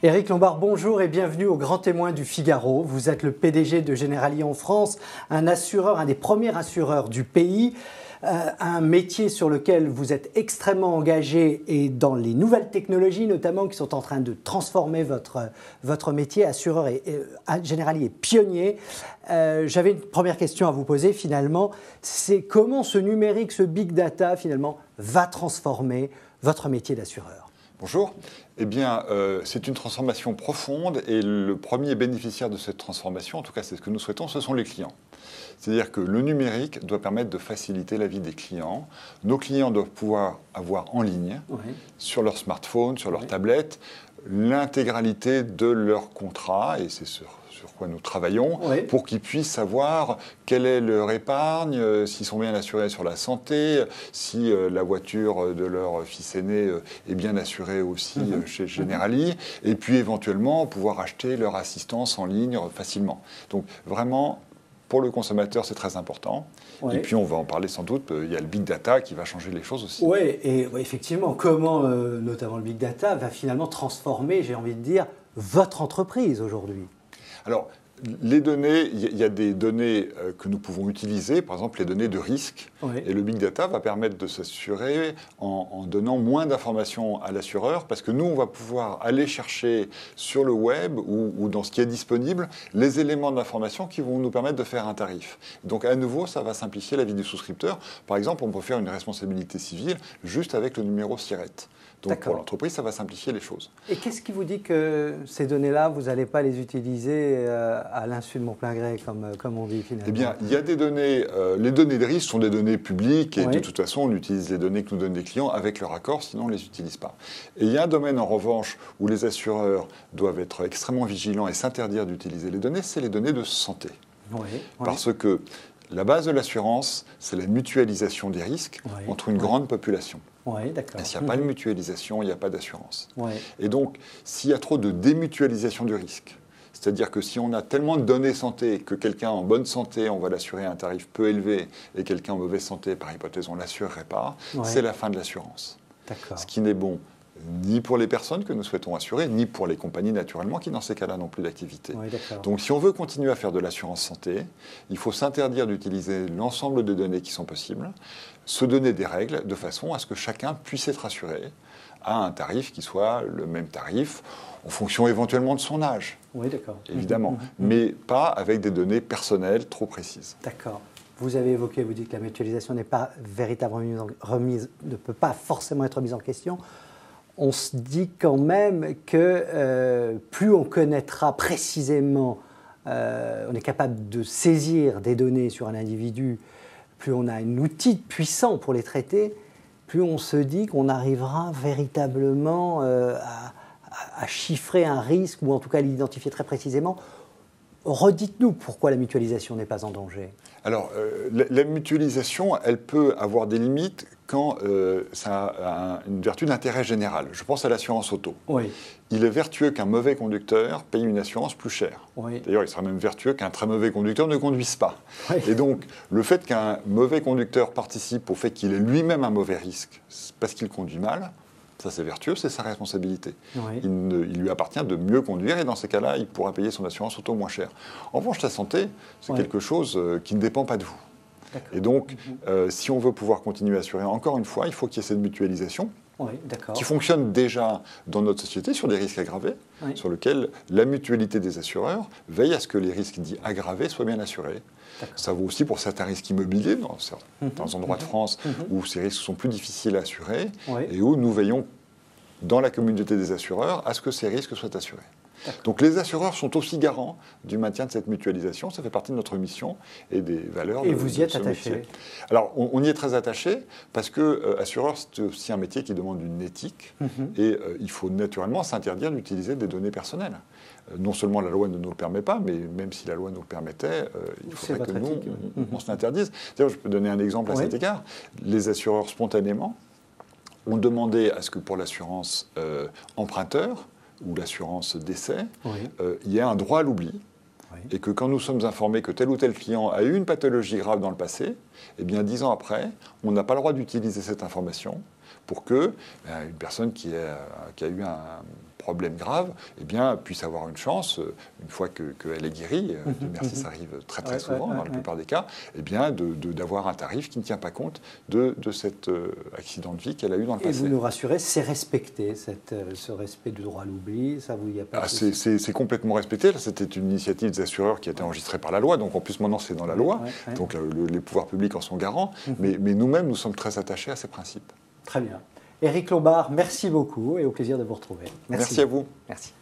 Éric Lombard, bonjour et bienvenue au Grand Témoin du Figaro. Vous êtes le PDG de Generali en France, un assureur, un des premiers assureurs du pays, un métier sur lequel vous êtes extrêmement engagé et dans les nouvelles technologies notamment qui sont en train de transformer votre métier. Assureur et Generali est pionnier. J'avais une première question à vous poser finalement, c'est comment ce numérique, ce big data finalement va transformer votre métier d'assureur? Bonjour. Eh bien, c'est une transformation profonde et le premier bénéficiaire de cette transformation, en tout cas c'est ce que nous souhaitons, ce sont les clients. C'est-à-dire que le numérique doit permettre de faciliter la vie des clients. Nos clients doivent pouvoir avoir en ligne, sur leur smartphone, sur leur tablette, l'intégralité de leur contrat, et c'est sur quoi nous travaillons, pour qu'ils puissent savoir quelle est leur épargne, s'ils sont bien assurés sur la santé, si la voiture de leur fils aîné est bien assurée aussi chez Generali, et puis éventuellement pouvoir acheter leur assistance en ligne facilement. Donc vraiment, pour le consommateur, c'est très important. Et puis, on va en parler sans doute, il y a le big data qui va changer les choses aussi. Oui, et effectivement, comment notamment le big data va finalement transformer, j'ai envie de dire, votre entreprise aujourd'hui? Alors, les données, il y a des données que nous pouvons utiliser, par exemple les données de risque. Et le big data va permettre de s'assurer en donnant moins d'informations à l'assureur, parce que nous, on va pouvoir aller chercher sur le web ou dans ce qui est disponible les éléments d'information qui vont nous permettre de faire un tarif. Donc à nouveau, ça va simplifier la vie du souscripteur. Par exemple, on peut faire une responsabilité civile juste avec le numéro SIRET. Donc pour l'entreprise, ça va simplifier les choses. Et qu'est-ce qui vous dit que ces données-là, vous n'allez pas les utiliser à l'insu de mon plein gré, comme on dit finalement? Eh bien, il y a des données, les données de risque sont des données publiques et de toute façon, on utilise les données que nous donnent les clients avec leur accord, sinon on ne les utilise pas. Et il y a un domaine en revanche où les assureurs doivent être extrêmement vigilants et s'interdire d'utiliser les données, c'est les données de santé. Parce que la base de l'assurance, c'est la mutualisation des risques entre une grande population. S'il n'y a pas de mutualisation, il n'y a pas d'assurance. Et donc, s'il y a trop de démutualisation du risque, c'est-à-dire que si on a tellement de données santé que quelqu'un en bonne santé, on va l'assurer à un tarif peu élevé, et quelqu'un en mauvaise santé, par hypothèse, on ne l'assurerait pas, c'est la fin de l'assurance. Ce qui n'est bon ni pour les personnes que nous souhaitons assurer, ni pour les compagnies naturellement, qui dans ces cas-là n'ont plus d'activité. Donc si on veut continuer à faire de l'assurance santé, il faut s'interdire d'utiliser l'ensemble des données qui sont possibles, se donner des règles de façon à ce que chacun puisse être assuré à un tarif qui soit le même tarif, en fonction éventuellement de son âge, évidemment, mais pas avec des données personnelles trop précises. D'accord. Vous avez évoqué, vous dites que la mutualisation n'est pas véritablement remise, ne peut pas forcément être mise en question. On se dit quand même que plus on connaîtra précisément, on est capable de saisir des données sur un individu, plus on a un outil puissant pour les traiter, plus on se dit qu'on arrivera véritablement à chiffrer un risque, ou en tout cas à l'identifier très précisément. Redites-nous pourquoi la mutualisation n'est pas en danger. Alors, la mutualisation, elle peut avoir des limites quand ça a une vertu d'intérêt général. Je pense à l'assurance auto. Il est vertueux qu'un mauvais conducteur paye une assurance plus chère. D'ailleurs, il sera même vertueux qu'un très mauvais conducteur ne conduise pas. Et donc, le fait qu'un mauvais conducteur participe au fait qu'il ait lui-même un mauvais risque, parce qu'il conduit mal, ça c'est vertueux, c'est sa responsabilité. Il lui appartient de mieux conduire et dans ces cas-là, il pourra payer son assurance auto moins cher. En revanche, la santé, c'est quelque chose qui ne dépend pas de vous. Et donc, si on veut pouvoir continuer à assurer, encore une fois, il faut qu'il y ait cette mutualisation qui fonctionne déjà dans notre société sur des risques aggravés, sur lesquels la mutualité des assureurs veille à ce que les risques dits aggravés soient bien assurés. Ça vaut aussi pour certains risques immobiliers dans certains endroits de France où ces risques sont plus difficiles à assurer et où nous veillons dans la communauté des assureurs à ce que ces risques soient assurés. Donc les assureurs sont aussi garants du maintien de cette mutualisation, ça fait partie de notre mission et des valeurs de ce métier. Et vous y êtes attaché? Alors on y est très attaché parce que assureur c'est aussi un métier qui demande une éthique et il faut naturellement s'interdire d'utiliser des données personnelles. Non seulement la loi ne nous le permet pas, mais même si la loi nous le permettait, il faudrait que nous, on se l'interdise. D'ailleurs, je peux donner un exemple à cet égard. Les assureurs, spontanément, ont demandé à ce que pour l'assurance emprunteur, ou l'assurance décès, il y ait un droit à l'oubli. Et que quand nous sommes informés que tel ou tel client a eu une pathologie grave dans le passé, eh bien 10 ans après, on n'a pas le droit d'utiliser cette information pour que une personne qui a eu un problème grave, eh bien, puisse avoir une chance, une fois qu'elle est guérie, merci, ça arrive très souvent dans la plupart des cas, eh bien, d'avoir un tarif qui ne tient pas compte de cet accident de vie qu'elle a eu dans le passé. Et vous nous rassurez, c'est respecté, ce respect du droit à l'oubli, ça vous y a pas c'est complètement respecté. C'était une initiative des assureurs qui a été enregistrée par la loi, donc en plus maintenant c'est dans la loi, donc les pouvoirs publics en sont garants, mais nous-mêmes nous sommes très attachés à ces principes. Très bien. Éric Lombard, merci beaucoup et au plaisir de vous retrouver. Merci à vous. Merci.